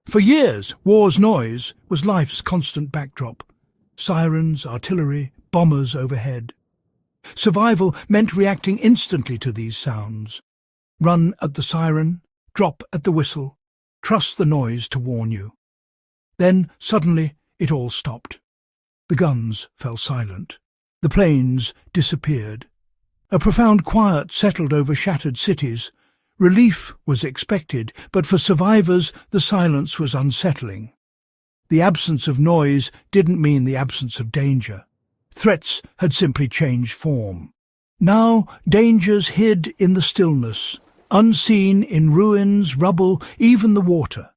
For years, war's noise was life's constant backdrop. Sirens, artillery, bombers overhead. Survival meant reacting instantly to these sounds. Run at the siren, drop at the whistle, trust the noise to warn you. Then, suddenly, it all stopped. The guns fell silent. The planes disappeared. A profound quiet settled over shattered cities. Relief was expected, but for survivors the silence was unsettling. The absence of noise didn't mean the absence of danger. Threats had simply changed form. Now dangers hid in the stillness, unseen in ruins, rubble, even the water.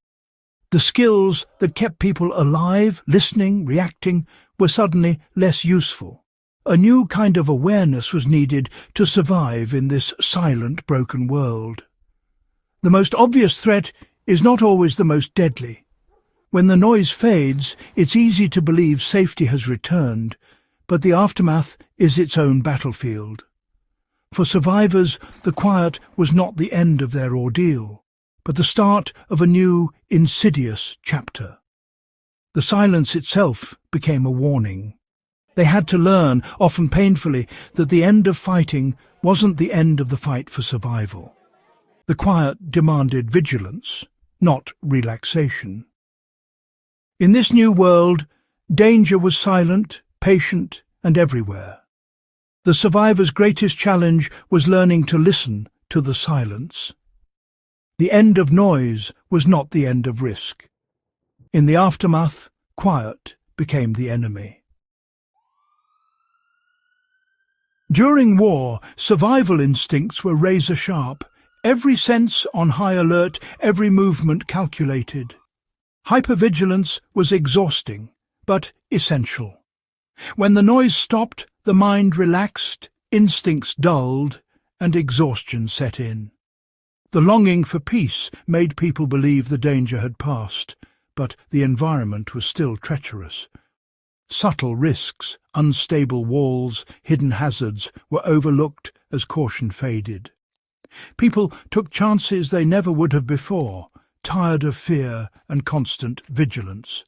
The skills that kept people alive, listening, reacting, were suddenly less useful. A new kind of awareness was needed to survive in this silent, broken world. The most obvious threat is not always the most deadly. When the noise fades, it's easy to believe safety has returned, but the aftermath is its own battlefield. For survivors, the quiet was not the end of their ordeal, but the start of a new, insidious chapter. The silence itself became a warning. They had to learn, often painfully, that the end of fighting wasn't the end of the fight for survival. The quiet demanded vigilance, not relaxation. In this new world, danger was silent, patient, and everywhere. The survivor's greatest challenge was learning to listen to the silence. The end of noise was not the end of risk. In the aftermath, quiet became the enemy. During war, survival instincts were razor-sharp, every sense on high alert, every movement calculated. Hypervigilance was exhausting, but essential. When the noise stopped, the mind relaxed, instincts dulled, and exhaustion set in. The longing for peace made people believe the danger had passed, but the environment was still treacherous. Subtle risks, unstable walls, hidden hazards were overlooked as caution faded. People took chances they never would have before, tired of fear and constant vigilance.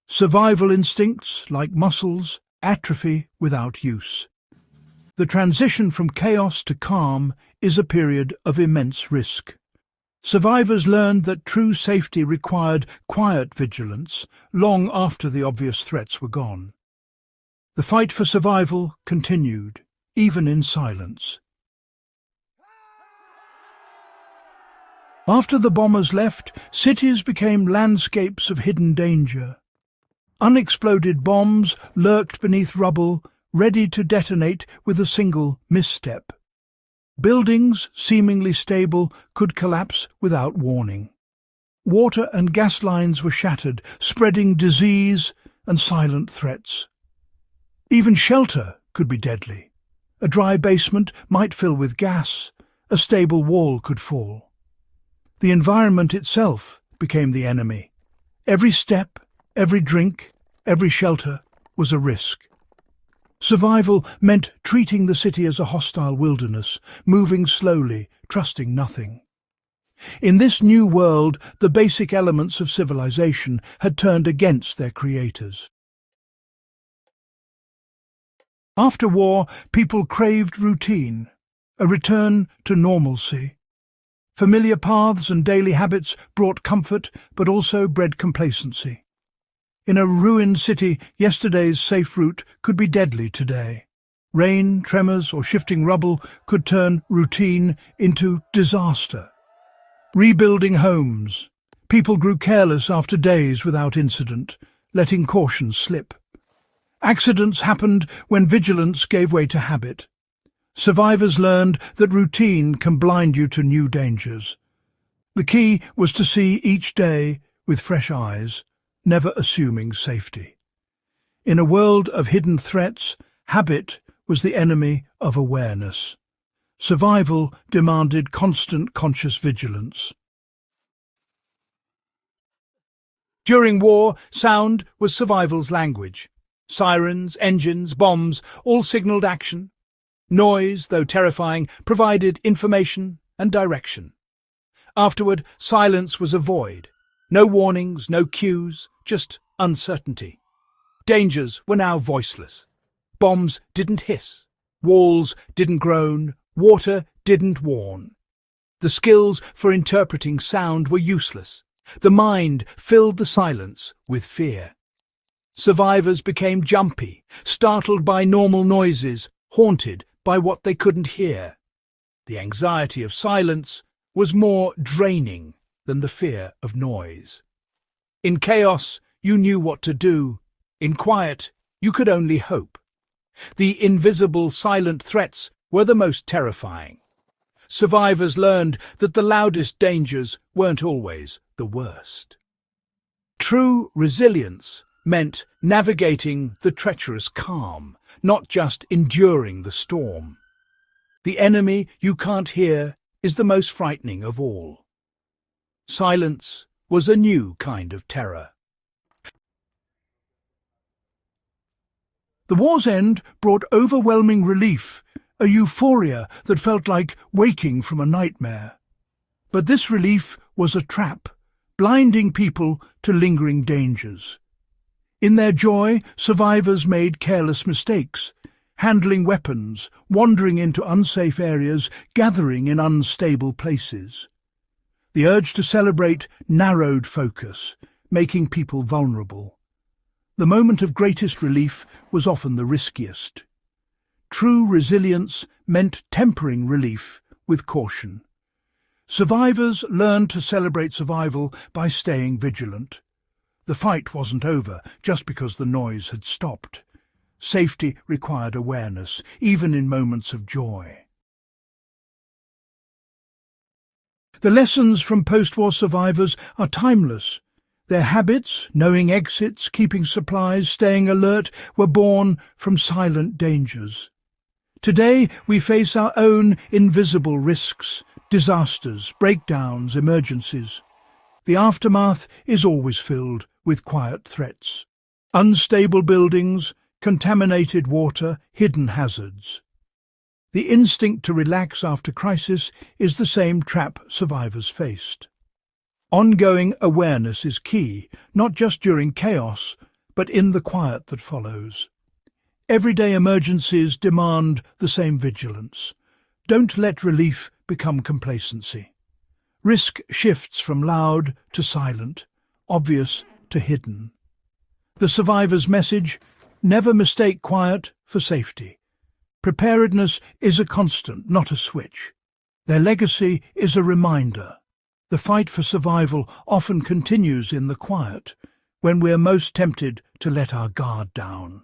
Survival instincts, like muscles, atrophy without use. The transition from chaos to calm is a period of immense risk. Survivors learned that true safety required quiet vigilance long after the obvious threats were gone. The fight for survival continued, even in silence. After the bombers left, cities became landscapes of hidden danger. Unexploded bombs lurked beneath rubble, ready to detonate with a single misstep. Buildings, seemingly stable, could collapse without warning. Water and gas lines were shattered, spreading disease and silent threats. Even shelter could be deadly. A dry basement might fill with gas, a stable wall could fall. The environment itself became the enemy. Every step, every drink, every shelter was a risk. Survival meant treating the city as a hostile wilderness, moving slowly, trusting nothing. In this new world, the basic elements of civilization had turned against their creators. After war, people craved routine, a return to normalcy. Familiar paths and daily habits brought comfort, but also bred complacency. In a ruined city, yesterday's safe route could be deadly today. Rain, tremors, or shifting rubble could turn routine into disaster. Rebuilding homes. People grew careless after days without incident, letting caution slip. Accidents happened when vigilance gave way to habit. Survivors learned that routine can blind you to new dangers. The key was to see each day with fresh eyes, never assuming safety. In a world of hidden threats, habit was the enemy of awareness. Survival demanded constant conscious vigilance. During war, sound was survival's language. Sirens, engines, bombs all signalled action. Noise, though terrifying, provided information and direction. Afterward, silence was a void, No warnings, no cues, just uncertainty. Dangers were now voiceless. Bombs didn't hiss. Walls didn't groan. Water didn't warn. The skills for interpreting sound were useless. The mind filled the silence with fear. Survivors became jumpy, startled by normal noises, haunted by what they couldn't hear. The anxiety of silence was more draining than the fear of noise. In chaos, you knew what to do. In quiet, you could only hope. The invisible, silent threats were the most terrifying. Survivors learned that the loudest dangers weren't always the worst. True resilience meant navigating the treacherous calm, not just enduring the storm. The enemy you can't hear is the most frightening of all. Silence was a new kind of terror. The war's end brought overwhelming relief, a euphoria that felt like waking from a nightmare. But this relief was a trap, blinding people to lingering dangers. In their joy, survivors made careless mistakes, handling weapons, wandering into unsafe areas, gathering in unstable places. The urge to celebrate narrowed focus, making people vulnerable. The moment of greatest relief was often the riskiest. True resilience meant tempering relief with caution. Survivors learned to celebrate survival by staying vigilant. The fight wasn't over just because the noise had stopped. Safety required awareness, even in moments of joy. The lessons from post-war survivors are timeless. Their habits, knowing exits, keeping supplies, staying alert, were born from silent dangers. Today we face our own invisible risks, disasters, breakdowns, emergencies. The aftermath is always filled with quiet threats. Unstable buildings, contaminated water, hidden hazards. The instinct to relax after crisis is the same trap survivors faced. Ongoing awareness is key, not just during chaos, but in the quiet that follows. Everyday emergencies demand the same vigilance. Don't let relief become complacency. Risk shifts from loud to silent, obvious to hidden. The survivor's message: never mistake quiet for safety. Preparedness is a constant, not a switch. Their legacy is a reminder. The fight for survival often continues in the quiet, when we're most tempted to let our guard down.